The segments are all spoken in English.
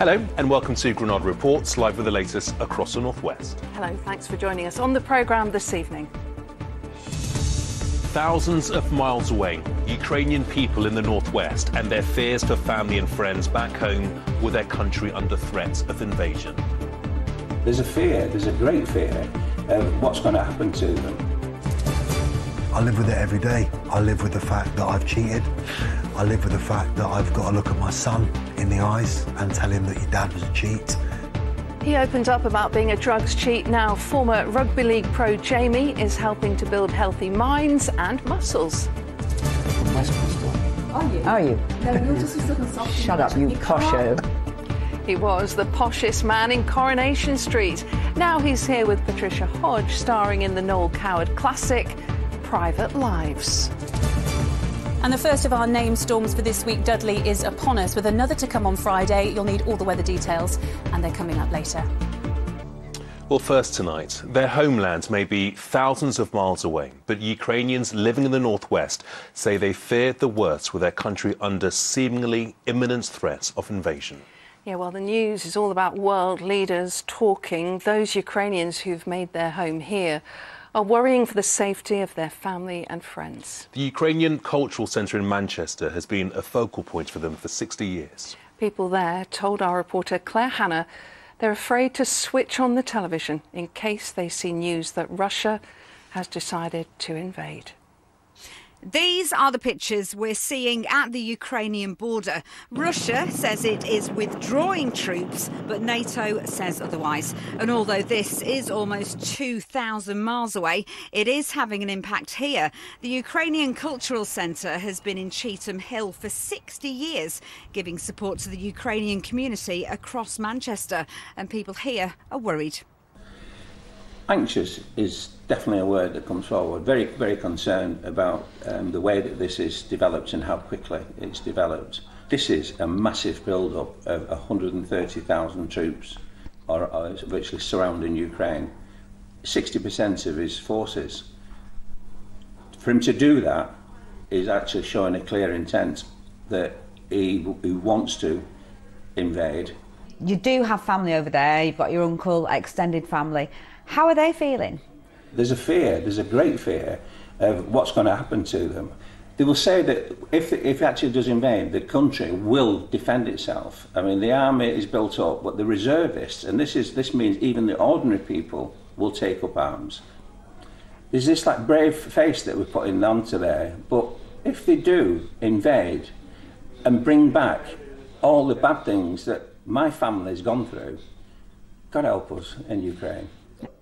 Hello and welcome to Granada Reports, live with the latest across the northwest. Hello, thanks for joining us on the programme this evening. Thousands of miles away, Ukrainian people in the northwest and their fears for family and friends back home with their country under threat of invasion. There's a fear, there's a great fear of what's going to happen to them. I live with it every day. I live with the fact that I've cheated. I live with the fact that I've got to look at my son in the eyes and tell him that your dad was a cheat. He opened up about being a drugs cheat. Now, former rugby league pro Jamie is helping to build healthy minds and muscles. Are you? Shut up, you posho. He was the poshest man in Coronation Street. Now he's here with Patricia Hodge, starring in the Noel Coward classic, Private Lives. And the first of our name storms for this week, Dudley, is upon us, with another to come on Friday. You'll need all the weather details, and they're coming up later. Well, first tonight, their homeland may be thousands of miles away, but Ukrainians living in the northwest say they fear the worst with their country under seemingly imminent threats of invasion. Yeah, well, the news is all about world leaders talking. Those Ukrainians who've made their home here are worrying for the safety of their family and friends. The Ukrainian Cultural Centre in Manchester has been a focal point for them for 60 years. People there told our reporter Claire Hannah they're afraid to switch on the television in case they see news that Russia has decided to invade. These are the pictures we're seeing at the Ukrainian border. Russia says it is withdrawing troops, but NATO says otherwise. And although this is almost 2,000 miles away, it is having an impact here. The Ukrainian Cultural Centre has been in Cheetham Hill for 60 years, giving support to the Ukrainian community across Manchester. And people here are worried. Anxious is definitely a word that comes forward. Very, very concerned about the way that this is developed and how quickly it's developed. This is a massive build-up of 130,000 troops are virtually surrounding Ukraine. 60% of his forces. For him to do that is actually showing a clear intent that he wants to invade. You do have family over there. You've got your uncle, extended family. How are they feeling? There's a fear, there's a great fear of what's going to happen to them. They will say that if it actually does invade, the country will defend itself. I mean, the army is built up, but the reservists, and this means even the ordinary people, will take up arms. There's this like brave face that we're putting onto there, but if they do invade and bring back all the bad things that my family's gone through, God help us in Ukraine.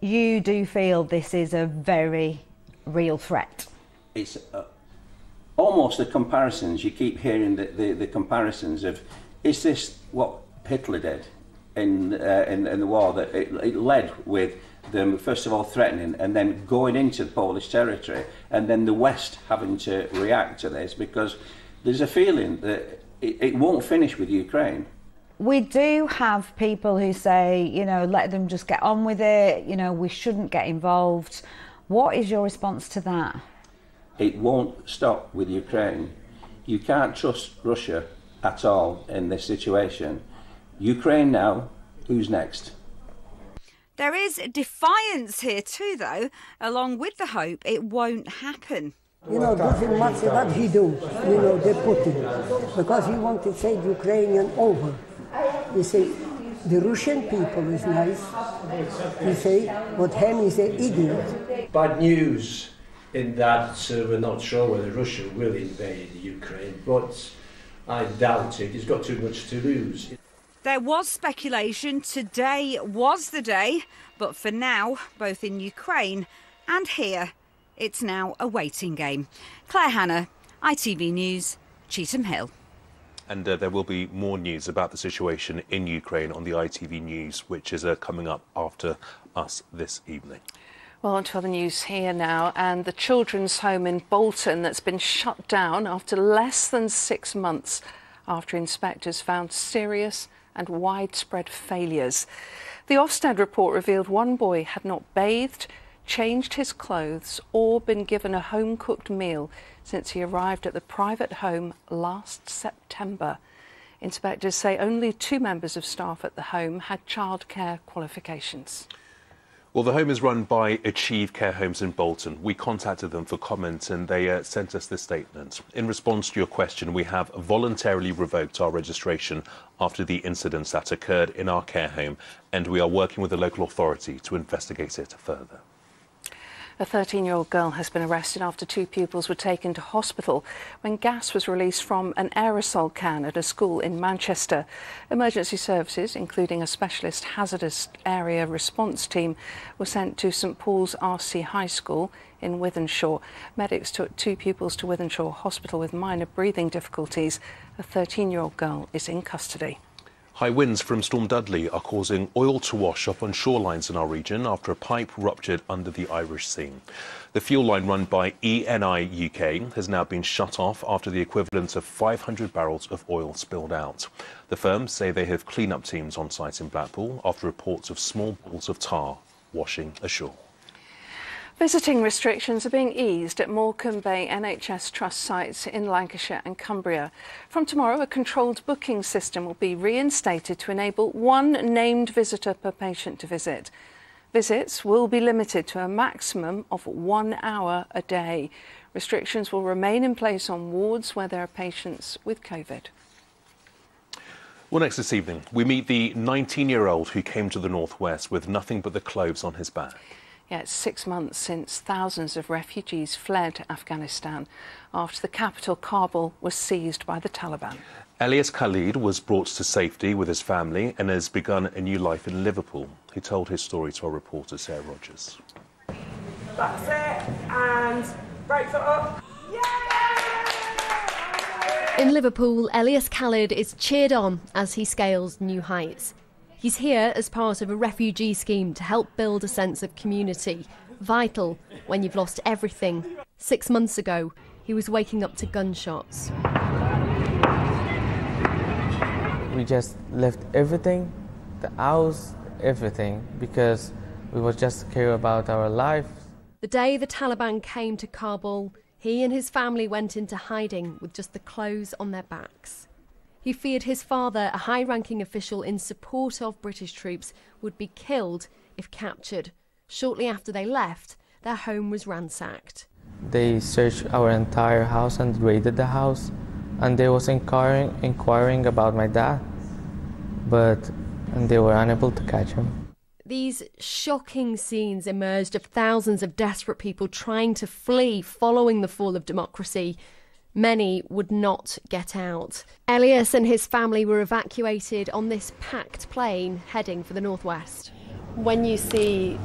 You do feel this is a very real threat? It's almost the comparisons, you keep hearing the comparisons of, is this what Hitler did in the war, that it led with them first of all threatening and then going into the Polish territory and then the West having to react to this, because there's a feeling that it won't finish with Ukraine. We do have people who say, you know, let them just get on with it, you know, we shouldn't get involved. What is your response to that? It won't stop with Ukraine. You can't trust Russia at all in this situation. Ukraine now, who's next? There is defiance here too, though, along with the hope it won't happen. You know, doesn't matter what he do, you know, they put him, because he wants to take Ukrainian over. You see, the Russian people is nice, you see, but him is an idiot. Bad news in that we're not sure whether Russia will invade Ukraine, but I doubt it. He's got too much to lose. There was speculation today was the day, but for now, both in Ukraine and here, it's now a waiting game. Claire Hannah, ITV News, Cheetham Hill. And there will be more news about the situation in Ukraine on the ITV News, which is coming up after us this evening. Well, on to other news here now, and the children's home in Bolton that's been shut down after less than 6 months after inspectors found serious and widespread failures. The Ofsted report revealed one boy had not bathed, changed his clothes or been given a home-cooked meal since he arrived at the private home last September. Inspectors say only 2 members of staff at the home had childcare qualifications. Well, the home is run by Achieve Care Homes in Bolton. We contacted them for comment and they sent us this statement. In response to your question, we have voluntarily revoked our registration after the incidents that occurred in our care home, and we are working with the local authority to investigate it further. A 13-year-old girl has been arrested after 2 pupils were taken to hospital when gas was released from an aerosol can at a school in Manchester. Emergency services, including a specialist hazardous area response team, were sent to St Paul's RC High School in Wythenshawe. Medics took 2 pupils to Wythenshawe Hospital with minor breathing difficulties. A 13-year-old girl is in custody. High winds from Storm Dudley are causing oil to wash up on shorelines in our region after a pipe ruptured under the Irish Sea. The fuel line run by ENI UK has now been shut off after the equivalent of 500 barrels of oil spilled out. The firm say they have clean-up teams on site in Blackpool after reports of small balls of tar washing ashore. Visiting restrictions are being eased at Morecambe Bay NHS Trust sites in Lancashire and Cumbria. From tomorrow, a controlled booking system will be reinstated to enable 1 named visitor per patient to visit. Visits will be limited to a maximum of 1 hour a day. Restrictions will remain in place on wards where there are patients with COVID. Well, next this evening, we meet the 19-year-old who came to the northwest with nothing but the clothes on his back. Yeah, it's 6 months since thousands of refugees fled Afghanistan after the capital, Kabul, was seized by the Taliban. Elias Khalid was brought to safety with his family and has begun a new life in Liverpool. He told his story to our reporter, Sarah Rogers. That's it, and right foot up. Yay! In Liverpool, Elias Khalid is cheered on as he scales new heights. He's here as part of a refugee scheme to help build a sense of community, vital when you've lost everything. 6 months ago, he was waking up to gunshots. We just left everything, the house, everything, because we were just care about our life. The day the Taliban came to Kabul, he and his family went into hiding with just the clothes on their backs. He feared his father, a high-ranking official in support of British troops, would be killed if captured. Shortly after they left, their home was ransacked. They searched our entire house and raided the house, and they was inquiring about my dad, and they were unable to catch him. These shocking scenes emerged of thousands of desperate people trying to flee following the fall of democracy. Many would not get out. Elias and his family were evacuated on this packed plane heading for the northwest. When you see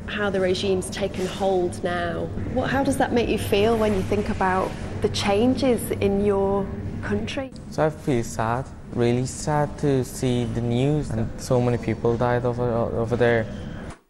how the regime's taken hold now, how does that make you feel when you think about the changes in your country? So I feel sad, really sad to see the news, and so many people died over there.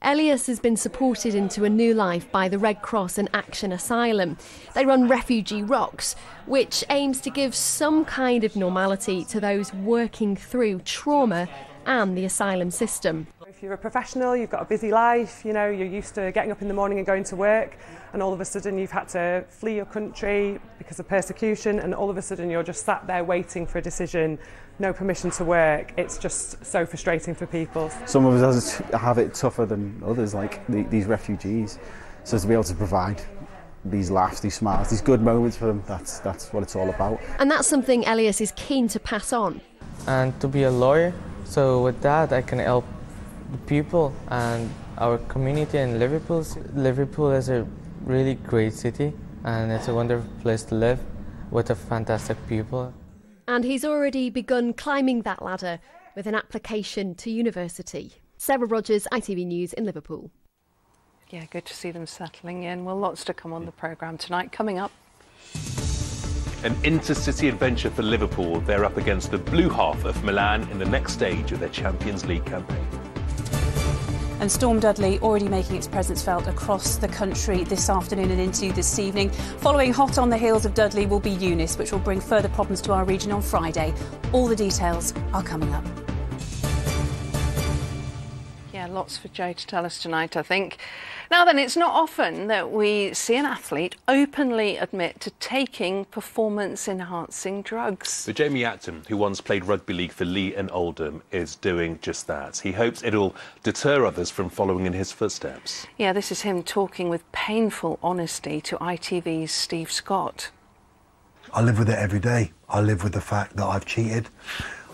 Elias has been supported into a new life by the Red Cross and Action Asylum. They run Refugee Rocks, which aims to give some kind of normality to those working through trauma and the asylum system. If you're a professional, you've got a busy life, you're used to getting up in the morning and going to work, and all of a sudden you've had to flee your country because of persecution, and all of a sudden you're just sat there waiting for a decision, no permission to work. It's just so frustrating for people. Some of us have it tougher than others, like these refugees. So to be able to provide these laughs, these smiles, these good moments for them, that's what it's all about. And that's something Elias is keen to pass on. And to be a lawyer, so with that I can help the people and our community in Liverpool. Liverpool is a really great city, and it's a wonderful place to live with a fantastic people. And he's already begun climbing that ladder with an application to university. Sarah Rogers, ITV News in Liverpool. Yeah, good to see them settling in. Well, lots to come on the programme tonight. Coming up, an intercity adventure for Liverpool. They're up against the blue half of Milan in the next stage of their Champions League campaign. And Storm Dudley already making its presence felt across the country this afternoon and into this evening. Following hot on the heels of Dudley will be Eunice, which will bring further problems to our region on Friday. All the details are coming up. Yeah, lots for Joe to tell us tonight, I think. Now then, it's not often that we see an athlete openly admit to taking performance-enhancing drugs. But Jamie Acton, who once played rugby league for Lee and Oldham, is doing just that. He hopes it'll deter others from following in his footsteps. Yeah, this is him talking with painful honesty to ITV's Steve Scott. I live with it every day. I live with the fact that I've cheated.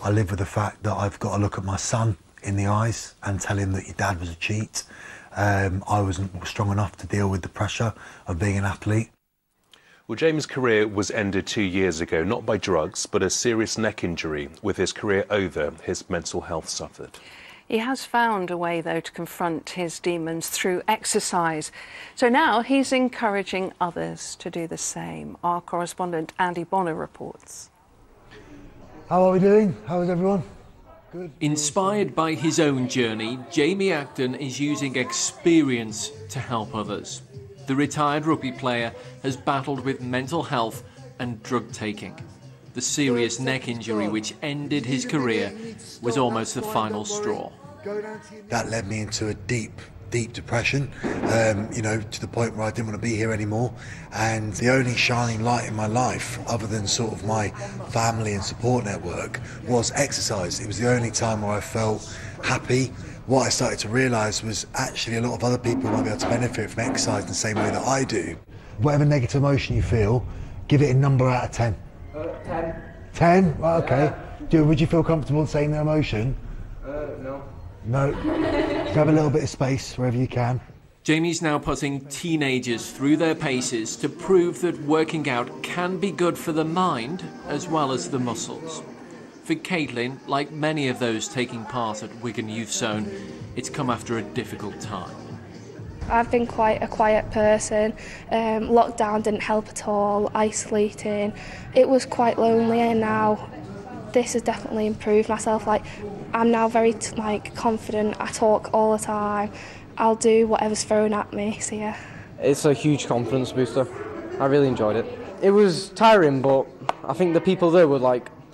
I live with the fact that I've got to look at my son in the eyes and tell him that your dad was a cheat. I wasn't strong enough to deal with the pressure of being an athlete. Well, Jamie's career was ended 2 years ago, not by drugs, but a serious neck injury. With his career over, his mental health suffered. He has found a way, though, to confront his demons through exercise. So now he's encouraging others to do the same. Our correspondent Andy Bonner reports. How are we doing? How is everyone? Good. Inspired by his own journey, Jamie Acton is using experience to help others. The retired rugby player has battled with mental health and drug taking. The serious neck injury which ended his career was almost the final straw. That led me into a deep depression, to the point where I didn't want to be here anymore. And the only shining light in my life, other than sort of my family and support network, was exercise. It was the only time where I felt happy. What I started to realise was actually a lot of other people might be able to benefit from exercise in the same way that I do. Whatever negative emotion you feel, give it a number out of 10. 10. 10? Well, okay. Would you feel comfortable saying the emotion? No. No. Grab a little bit of space wherever you can. Jamie's now putting teenagers through their paces to prove that working out can be good for the mind as well as the muscles. For Caitlin, like many of those taking part at Wigan Youth Zone, it's come after a difficult time. I've been quite a quiet person. Lockdown didn't help at all, isolating. It was quite lonely, and now this has definitely improved myself. I'm now very confident. I talk all the time. I'll do whatever's thrown at me, so yeah. It's a huge confidence booster. I really enjoyed it. It was tiring, but I think the people there were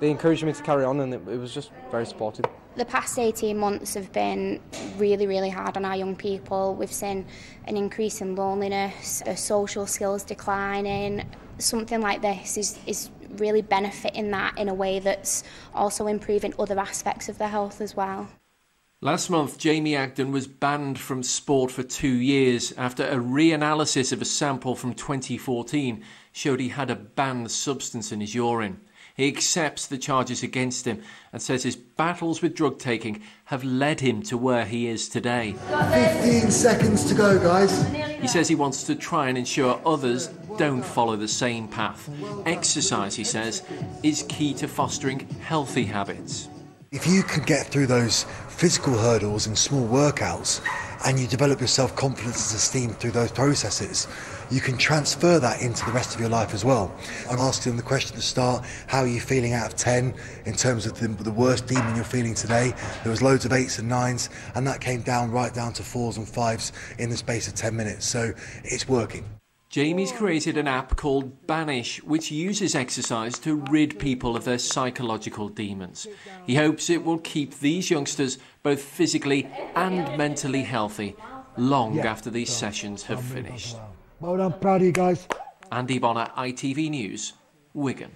they encouraged me to carry on, and it was just very supportive. The past 18 months have been really, really hard on our young people. We've seen an increase in loneliness, social skills declining. Something like this is really benefiting that in a way that's also improving other aspects of their health as well. Last month, Jamie Acton was banned from sport for 2 years after a reanalysis of a sample from 2014 showed he had a banned substance in his urine. He accepts the charges against him and says his battles with drug taking have led him to where he is today. 15 seconds to go, guys. He says he wants to try and ensure others don't follow the same path. Exercise, he says, is key to fostering healthy habits. If you can get through those physical hurdles in small workouts and you develop your self-confidence and esteem through those processes, you can transfer that into the rest of your life as well. I asked him the question to start, how are you feeling out of 10 in terms of the worst demon you're feeling today? There was loads of 8s and 9s, and that came down right down to 4s and 5s in the space of 10 minutes, so it's working. Jamie's created an app called Banish, which uses exercise to rid people of their psychological demons. He hopes it will keep these youngsters both physically and mentally healthy long after these sessions have finished. Well done, proud of you guys. Andy Bonner, ITV News, Wigan.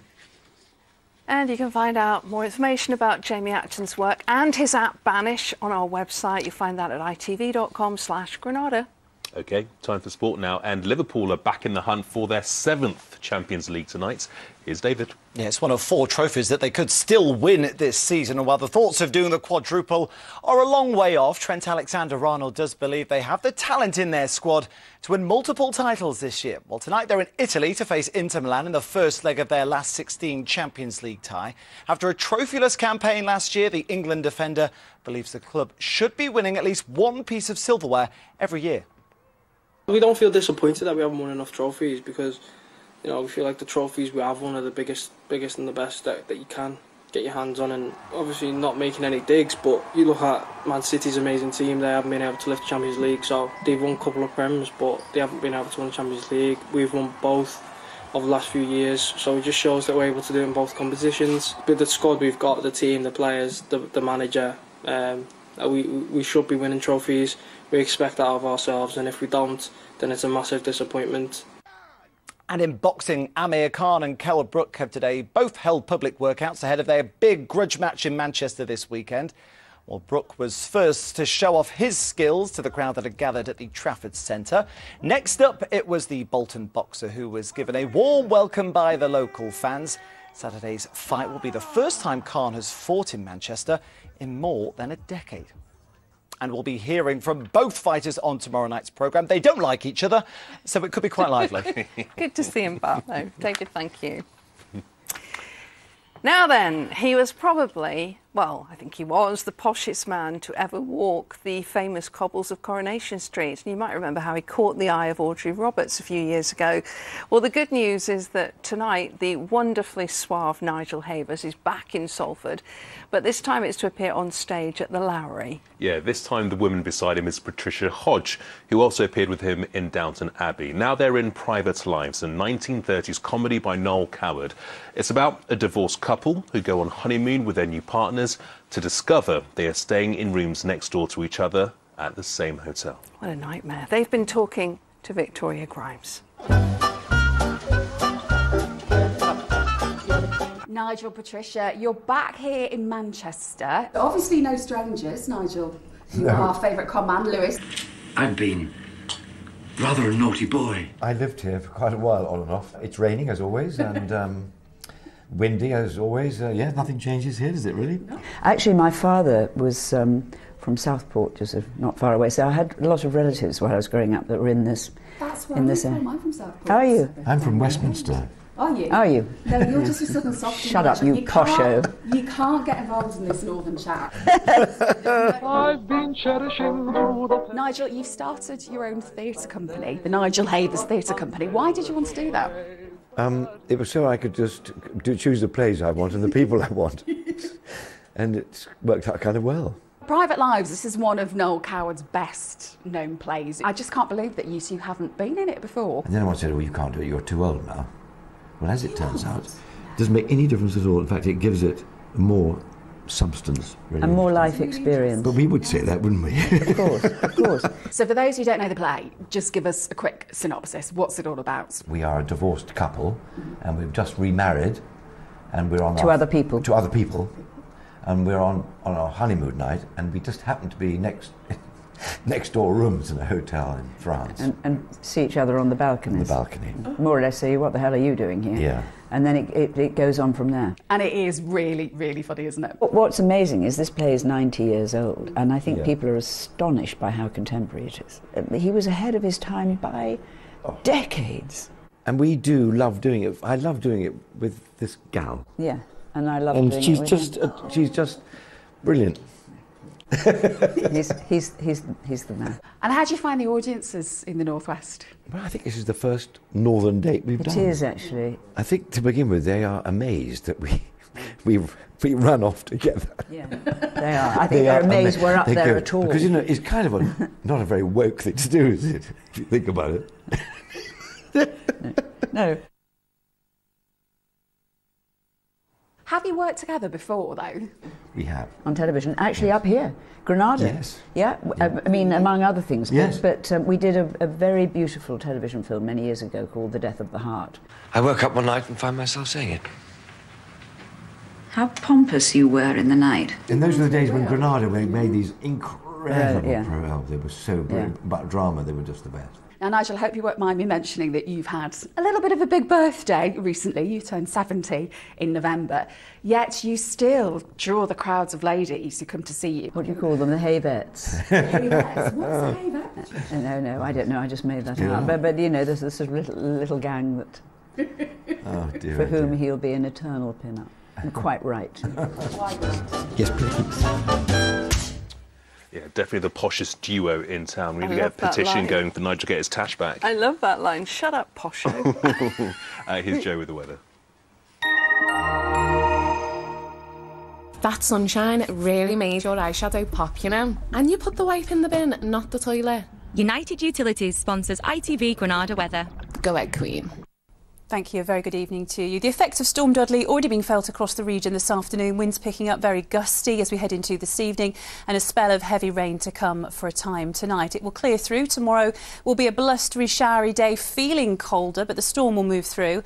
And you can find out more information about Jamie Acton's work and his app Banish on our website. You'll find that at itv.com/Granada. OK, time for sport now, and Liverpool are back in the hunt for their 7th Champions League tonight. Here's David. Yeah, it's one of 4 trophies that they could still win this season, and while the thoughts of doing the quadruple are a long way off, Trent Alexander-Arnold does believe they have the talent in their squad to win multiple titles this year. Well, tonight they're in Italy to face Inter Milan in the first leg of their last 16 Champions League tie. After a trophyless campaign last year, the England defender believes the club should be winning at least one piece of silverware every year. We don't feel disappointed that we haven't won enough trophies because, we feel like the trophies we have won are the biggest and the best that you can get your hands on, and obviously not making any digs, but you look at Man City's amazing team, they haven't been able to lift the Champions League, so they've won a couple of Prems, but they haven't been able to win the Champions League. We've won both over the last few years, so it just shows that we're able to do it in both competitions. With the squad we've got, the team, the players, the manager, We should be winning trophies. We expect that of ourselves, and if we don't, then it's a massive disappointment. And in boxing, Amir Khan and Kell Brook have today both held public workouts ahead of their big grudge match in Manchester this weekend. Well, Brook was first to show off his skills to the crowd that had gathered at the Trafford Centre. Next up, it was the Bolton boxer who was given a warm welcome by the local fans. Saturday's fight will be the first time Khan has fought in Manchester in more than a decade. And we'll be hearing from both fighters on tomorrow night's programme. They don't like each other, so it could be quite lively. Good to see him back, though. David, thank you. Now then, he was probably, well, I think he was the poshest man to ever walk the famous cobbles of Coronation Street. And you might remember how he caught the eye of Audrey Roberts a few years ago. Well, the good news is that tonight the wonderfully suave Nigel Havers is back in Salford, but this time it's to appear on stage at the Lowry. Yeah, this time the woman beside him is Patricia Hodge, who also appeared with him in Downton Abbey. Now they're in Private Lives, a 1930s comedy by Noel Coward. It's about a divorced couple who go on honeymoon with their new partners to discover they are staying in rooms next door to each other at the same hotel. What a nightmare. They've been talking to Victoria Grimes. Nigel, Patricia, you're back here in Manchester. Obviously no strangers, Nigel. You are our favourite con man, Lewis. I've been rather a naughty boy. I lived here for quite a while, on and off. It's raining, as always, and windy, as always. Yeah, nothing changes here, does it, really? No. Actually, my father was from Southport, just not far away, so I had a lot of relatives while I was growing up that were in this. That's where I'm from. I'm from Southport. Are you? I'm from Westminster. Are you? Are you? No, you're just a southern softy. Shut up, you posho. You can't get involved in this northern chat. I've been cherishing Nigel, you've started your own theatre company, the Nigel Havers Theatre Company. Why did you want to do that? It was so I could just choose the plays I want and the people I want. And it's worked out kind of well. Private Lives, this is one of Noel Coward's best known plays. I just can't believe that you two haven't been in it before. And then I said, well, you can't do it, you're too old now. Well, as it turns out, it doesn't make any difference at all. In fact, it gives it more substance. Really. And more life experience. But we would say that, wouldn't we? Of course, of course. So for those who don't know the play, just give us a quick synopsis. What's it all about? We are a divorced couple, and we've just remarried, and we're on to other people. To other people, and we're on our honeymoon night, and we just happen to be next door rooms in a hotel in France. And see each other on the balconies. On the balcony. More or less say, what the hell are you doing here? Yeah. And then it goes on from there. And it is really, really funny, isn't it? What's amazing is this play is 90 years old, and I think people are astonished by how contemporary it is. He was ahead of his time by decades. And we do love doing it. I love doing it with this gal. Yeah, and I love doing it with him. She's just brilliant. he's the man. And how do you find the audiences in the Northwest? Well, I think this is the first northern date we've done. It is, actually. I think to begin with, they are amazed that we run off together. Yeah, they are. I think they're amazed we're up there at all. Because, you know, it's kind of not a very woke thing to do, is it? If you think about it. No. Have you worked together before, though? We have. On television, actually up here, Granada. Yes. Yeah, I mean, among other things. Yes. But we did a very beautiful television film many years ago called The Death of the Heart. I woke up one night and found myself saying it. How pompous you were in the night. And those were the days when Granada made these incredible programs. They were so brilliant. About drama, they were just the best. Now, Nigel, I hope you won't mind me mentioning that you've had a little bit of a big birthday recently. You turned 70 in November, yet you still draw the crowds of ladies who come to see you. What do you call them? The Havettes. Havettes? What's a Havette? No, I don't know. I just made that up. But you know, there's this sort of little gang that, for whom he'll be an eternal pin-up. And quite right. Yes, please. Yeah, definitely the poshest duo in town. We need to get a petition going for Nigel to get his tash back. I love that line. Shut up, posho. Here's Joe with the weather. That sunshine really made your eyeshadow pop, you know. And you put the wipe in the bin, not the toilet. United Utilities sponsors ITV Granada weather. Go ahead, Queen. Thank you. A very good evening to you. The effects of Storm Dudley already being felt across the region this afternoon. Winds picking up, very gusty as we head into this evening, and a spell of heavy rain to come for a time tonight. It will clear through. Tomorrow will be a blustery, showery day, feeling colder, but the storm will move through.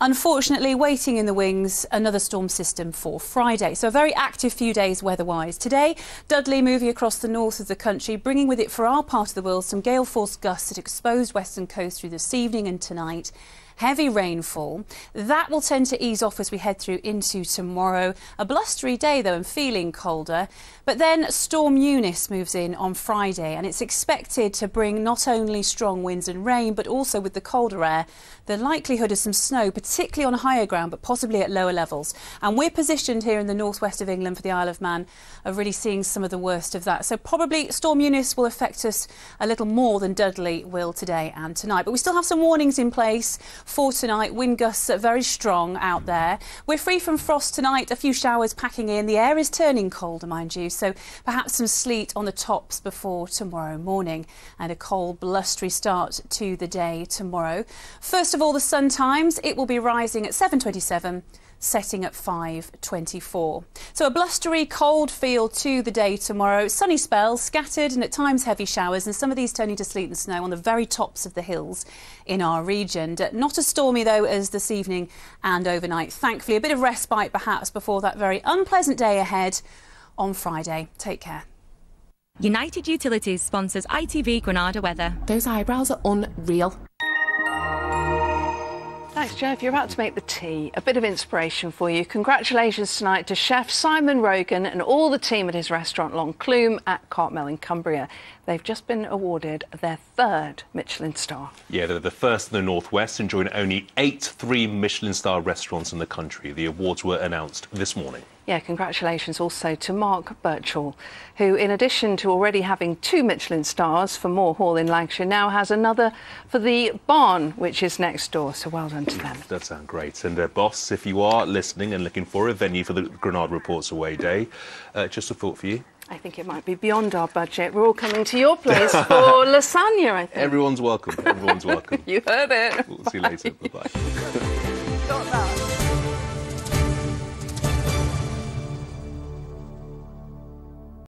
Unfortunately, waiting in the wings, another storm system for Friday. So a very active few days weather-wise. Today, Dudley moving across the north of the country, bringing with it for our part of the world some gale-force gusts that exposed western coast through this evening and tonight. Heavy rainfall. That will tend to ease off as we head through into tomorrow. A blustery day, though, and feeling colder. But then Storm Eunice moves in on Friday, and it's expected to bring not only strong winds and rain, but also with the colder air, the likelihood of some snow, particularly on higher ground, but possibly at lower levels. And we're positioned here in the northwest of England for the Isle of Man, of really seeing some of the worst of that. So probably Storm Eunice will affect us a little more than Dudley will today and tonight. But we still have some warnings in place for tonight. Wind gusts are very strong out there. We're free from frost tonight, a few showers packing in. The air is turning colder, mind you, so perhaps some sleet on the tops before tomorrow morning, and a cold, blustery start to the day tomorrow. First of all, the sun times, it will be rising at 7:27, setting at 5:24. So a blustery, cold feel to the day tomorrow. Sunny spells, scattered and at times heavy showers, and some of these turning to sleet and snow on the very tops of the hills in our region. Not as stormy, though, as this evening and overnight. Thankfully, a bit of respite perhaps before that very unpleasant day ahead on Friday. Take care. United Utilities sponsors ITV Granada weather. Those eyebrows are unreal. Thanks, Jo. If you're about to make the tea, a bit of inspiration for you. Congratulations tonight to Chef Simon Rogan and all the team at his restaurant Lonclume at Cartmel in Cumbria. They've just been awarded their 3rd Michelin star. Yeah, they're the first in the Northwest and join only 8 3-Michelin star restaurants in the country. The awards were announced this morning. Yeah, congratulations also to Mark Birchall, who, in addition to already having 2 Michelin stars for Moor Hall in Lancashire, now has another for the Barn, which is next door. So well done to them. That sounds great. And boss, if you are listening and looking for a venue for the Granada Reports Away Day, just a thought for you. I think it might be beyond our budget. We're all coming to your place for lasagna, I think. Everyone's welcome. Everyone's welcome. You heard it. We'll see you later. Bye-bye.